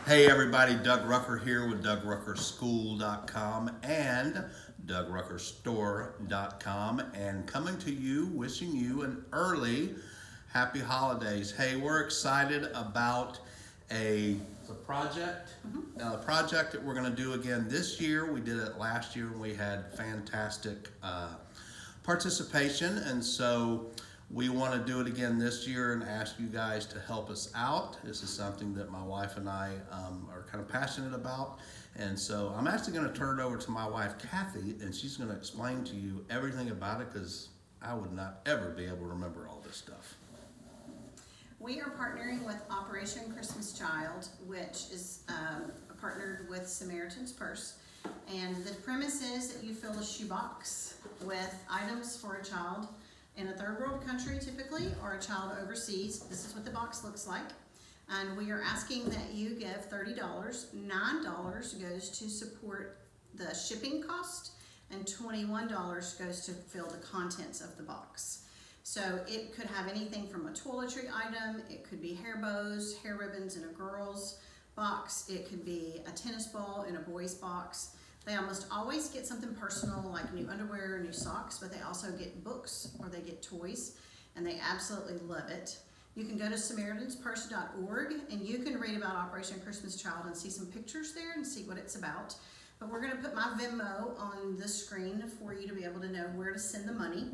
Hey everybody, Doug Rucker here with DougRuckerSchool.com and DougRuckerStore.com, and coming to you, wishing you an early happy holidays. Hey, we're excited about a project that we're going to do again this year. We did it last year and we had fantastic participation, and so we want to do it again this year and ask you guys to help us out. This is something that my wife and I are kind of passionate about, and so I'm actually going to turn it over to my wife Kathy, and she's going to explain to you everything about it, because I would not ever be able to remember all this stuff. We are partnering with Operation Christmas Child, which is partnered with Samaritan's Purse. And the premise is that you fill a shoebox with items for a child in a third world country typically, or a child overseas. This is what the box looks like. And we are asking that you give $30. $9 goes to support the shipping cost, and $21 goes to fill the contents of the box. So it could have anything from a toiletry item, it could be hair bows, hair ribbons in a girl's box, it could be a tennis ball in a boy's box. They almost always get something personal like new underwear or new socks, but they also get books or they get toys, and they absolutely love it. You can go to SamaritansPurse.org and you can read about Operation Christmas Child and see some pictures there and see what it's about. But we're going to put my Venmo on the screen for you to be able to know where to send the money.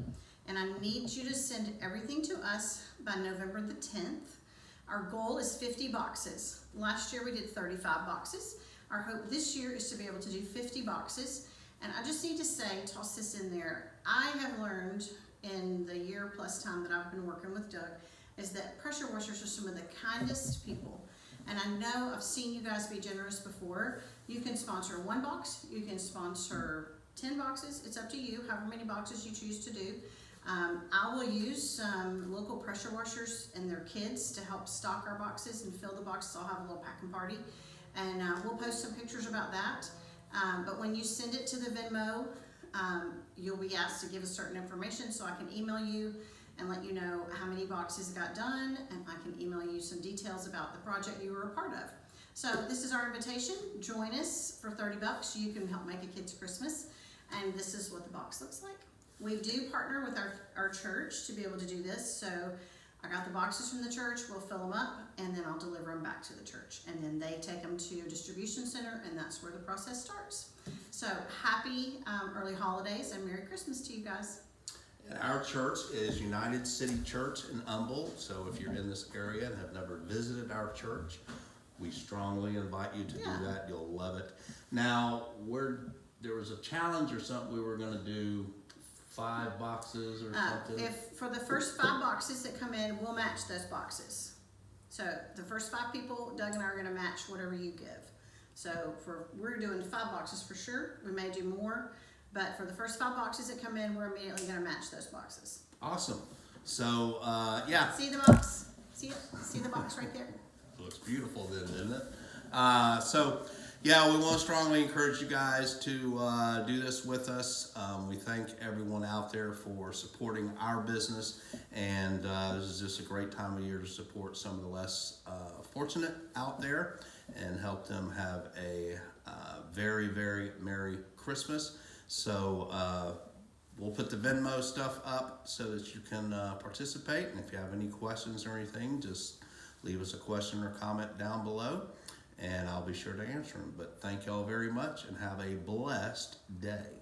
And I need you to send everything to us by November the 10th. Our goal is 50 boxes. Last year we did 35 boxes. Our hope this year is to be able to do 50 boxes. And I just need to say, toss this in there, I have learned in the year plus time that I've been working with Doug is that pressure washers are some of the kindest people. And I know I've seen you guys be generous before. You can sponsor one box, you can sponsor 10 boxes. It's up to you, however many boxes you choose to do. I will use some local pressure washers and their kids to help stock our boxes and fill the boxes. I'll have a little packing party, and we'll post some pictures about that. But when you send it to the Venmo, you'll be asked to give us certain information, so I can email you and let you know how many boxes got done, and I can email you some details about the project you were a part of. So this is our invitation. Join us for 30 bucks. You can help make a kid's Christmas, and this is what the box looks like. We do partner with our church to be able to do this, so I got the boxes from the church, we'll fill them up, and then I'll deliver them back to the church. And then they take them to a distribution center, and that's where the process starts. So happy early holidays and Merry Christmas to you guys. And our church is United City Church in Humble, so if you're in this area and have never visited our church, we strongly invite you to do that. You'll love it. Now, there was a challenge or something we were going to do, 5 boxes or something? If for the first 5 boxes that come in, we'll match those boxes. So the first 5 people, Doug and I are going to match whatever you give. So we're doing 5 boxes for sure. We may do more, but for the first 5 boxes that come in, we're immediately going to match those boxes. Awesome. So yeah. See the box? See it? See the box right there? Looks beautiful then, doesn't it? So yeah, we want to strongly encourage you guys to do this with us. We thank everyone out there for supporting our business, and this is just a great time of year to support some of the less fortunate out there and help them have a very, very Merry Christmas. So we'll put the Venmo stuff up so that you can participate, and if you have any questions or anything, just leave us a question or comment down below, and I'll be sure to answer them. But thank y'all very much, and have a blessed day.